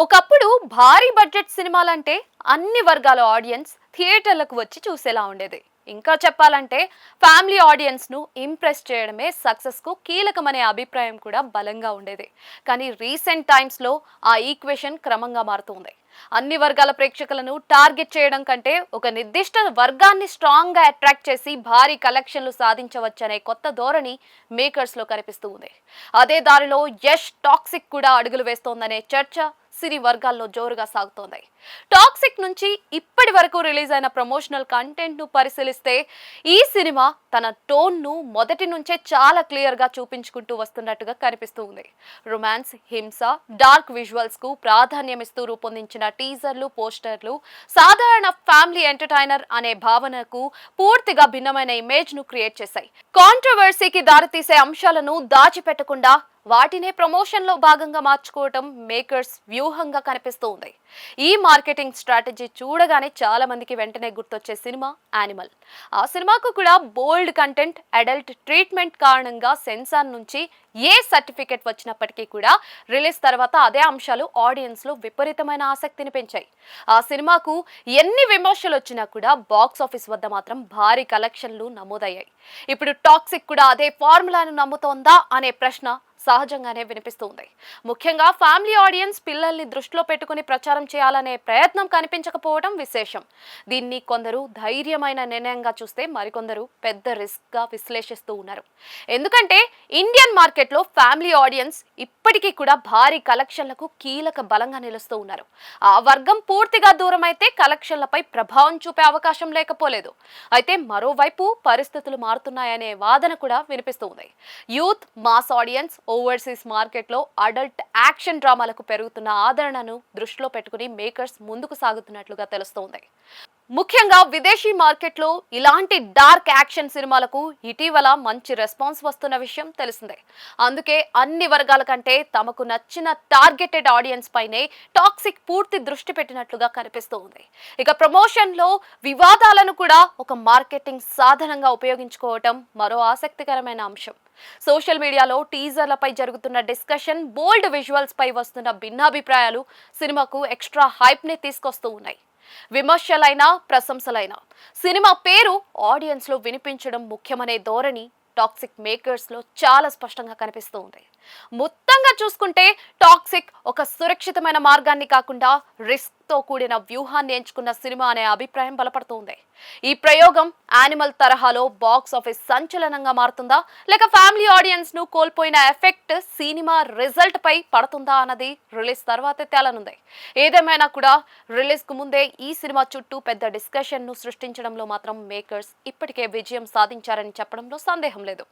ఒకప్పుడు భారీ బడ్జెట్ సినిమాలంటే అన్ని వర్గాల ఆడియన్స్ థియేటర్లకు వచ్చి చూసేలా ఉండేది. ఇంకా చెప్పాలంటే ఫ్యామిలీ ఆడియన్స్ ను ఇంప్రెస్ చేయడమే సక్సెస్ కు కీలకమనే అభిప్రాయం కూడా బలంగా ఉండేది. కానీ రీసెంట్ టైమ్స్ లో ఆ ఈక్వేషన్ క్రమంగా మారుతుంది. అన్ని వర్గాల ప్రేక్షకులను టార్గెట్ చేయడం కంటే ఒక నిర్దిష్ట వర్గాన్ని స్ట్రాంగ్ గా అట్రాక్ట్ చేసి భారీ కలెక్షన్లు సాధించవచ్చనే కొత్త ధోరణి మేకర్స్ లో కనిపిస్తూ ఉంది. అదే దారిలో యష్ టాక్సిక్ కూడా అడుగులు వేస్తోందనే చర్చ సినీ వర్గాల్లో జోరుగా సాగుతోంది. టాక్సిక్ నుంచి ఇప్పటి వరకు రిలీజ్ అయిన ప్రమోషనల్ కంటెంట్ ను పరిశీలిస్తే ఈ సినిమా తన టోన్ ను మొదటి నుంచే చాలా క్లియర్ గా చూపించుకుంటూ వస్తున్నట్టుగా కనిపిస్తూ ఉంది. రొమాన్స్, హింస, డార్క్ విజువల్స్ కు ప్రాధాన్యమిస్తూ రూపొందించిన టీజర్లు, పోస్టర్లు సాధారణ ఫ్యామిలీ ఎంటర్టైనర్ అనే భావనకు పూర్తిగా భిన్నమైన ఇమేజ్ ను క్రియేట్ చేశాయి. కాంట్రవర్సీకి దారితీసే అంశాలను దాచిపెట్టకుండా వాటినే ప్రమోషన్ లో భాగంగా మార్చుకోవటం మేకర్స్ వ్యూహంగా కనిపిస్తూ ఉంది. ఈ మార్కెటింగ్ స్ట్రాటజీ చూడగానే చాలా మందికి వెంటనే గుర్తొచ్చే సినిమా యానిమల్. ఆ సినిమాకు కూడా బోల్డ్ కంటెంట్, అడల్ట్ ట్రీట్మెంట్ కారణంగా సెన్సార్ నుంచి ఏ సర్టిఫికెట్ వచ్చినప్పటికీ కూడా రిలీజ్ తర్వాత అదే అంశాలు ఆడియన్స్ లో విపరీతమైన ఆసక్తిని పెంచాయి. ఆ సినిమాకు ఎన్ని విమర్శలు వచ్చినా కూడా బాక్స్ ఆఫీస్ వద్ద మాత్రం భారీ కలెక్షన్లు నమోదయ్యాయి. ఇప్పుడు టాక్సిక్ కూడా అదే ఫార్ములాను నమ్ముతోందా అనే ప్రశ్న సహజంగానే వినిపిస్తుంది. ముఖ్యంగా ఫ్యామిలీ ఆడియన్స్ పిల్లల్ని దృష్టిలో పెట్టుకుని ప్రచారం చేయాలనే ప్రయత్నం కనిపించకపోవడం విశేషం. దీన్ని కొందరు ధైర్యమైన నిర్ణయంగా చూస్తే మరికొందరు పెద్ద రిస్క్ గా విశ్లేషిస్తూ ఉన్నారు. ఎందుకంటే ఇండియన్ మార్కెట్ లో ఫ్యామిలీ ఆడియన్స్ ఇప్పటికీ కూడా భారీ కలెక్షన్లకు కీలక బలంగా నిలుస్తూ ఉన్నారు. ఆ వర్గం పూర్తిగా దూరం అయితే కలెక్షన్లపై ప్రభావం చూపే అవకాశం లేకపోలేదు. అయితే మరోవైపు పరిస్థితులు మారుతున్నాయనే వాదన కూడా వినిపిస్తూ ఉంది. యూత్, మాస్ ఆడియన్స్ ఓవర్సీస్ మార్కెట్లో అడల్ట్ యాక్షన్ డ్రామాలకు పెరుగుతున్న ఆదరణను దృష్టిలో పెట్టుకుని మేకర్స్ ముందుకు సాగుతున్నట్లుగా తెలుస్తోంది. ముఖ్యంగా విదేశీ మార్కెట్లో ఇలాంటి డార్క్ యాక్షన్ సినిమాలకు ఇటీవల మంచి రెస్పాన్స్ వస్తున్న విషయం తెలిసిందే. అందుకే అన్ని వర్గాల కంటే తమకు నచ్చిన టార్గెటెడ్ ఆడియన్స్ పైనే టాక్సిక్ పూర్తి దృష్టి పెట్టినట్లుగా కనిపిస్తూ ఉంది. ఇక ప్రమోషన్ లో వివాదాలను కూడా ఒక మార్కెటింగ్ సాధనంగా ఉపయోగించుకోవటం మరో ఆసక్తికరమైన అంశం. సోషల్ మీడియాలో టీజర్లపై జరుగుతున్న డిస్కషన్, బోల్డ్ విజువల్స్ పై వస్తున్న భిన్నాభిప్రాయాలు సినిమాకు ఎక్స్ట్రా హైప్ ని తీసుకొస్తూ ఉన్నాయి. విమర్శలైనా ప్రశంసలైనా సినిమా పేరు ఆడియన్స్ లో వినిపించడం ముఖ్యమనే ధోరణి టాక్సిక్ మేకర్స్ లో చాలా స్పష్టంగా కనిపిస్తూ ఉంది. మొత్తంగా చూసుకుంటే టాక్సిక్ ఒక సురక్షితమైన మార్గాన్ని కాకుండా రిస్క్ తో కూడిన వ్యూహాన్ని ఎంచుకున్న సినిమా అనే అభిప్రాయం బలపడుతుంది. ఈ ప్రయోగం యానిమల్ తరహాలో బాక్స్ ఆఫీస్ సంచలనంగా మారుతుందా, లేక ఫ్యామిలీ ఆడియన్స్ ను కోల్పోయిన ఎఫెక్ట్ సినిమా రిజల్ట్ పై పడుతుందా అన్నది రిలీజ్ తర్వాతే తేలనుంది. ఏదేమైనా కూడా రిలీజ్ కు ముందే ఈ సినిమా చుట్టూ పెద్ద డిస్కషన్ ను సృష్టించడంలో మాత్రం మేకర్స్ ఇప్పటికే విజయం సాధించారని చెప్పడంలో సందేహం లేదు.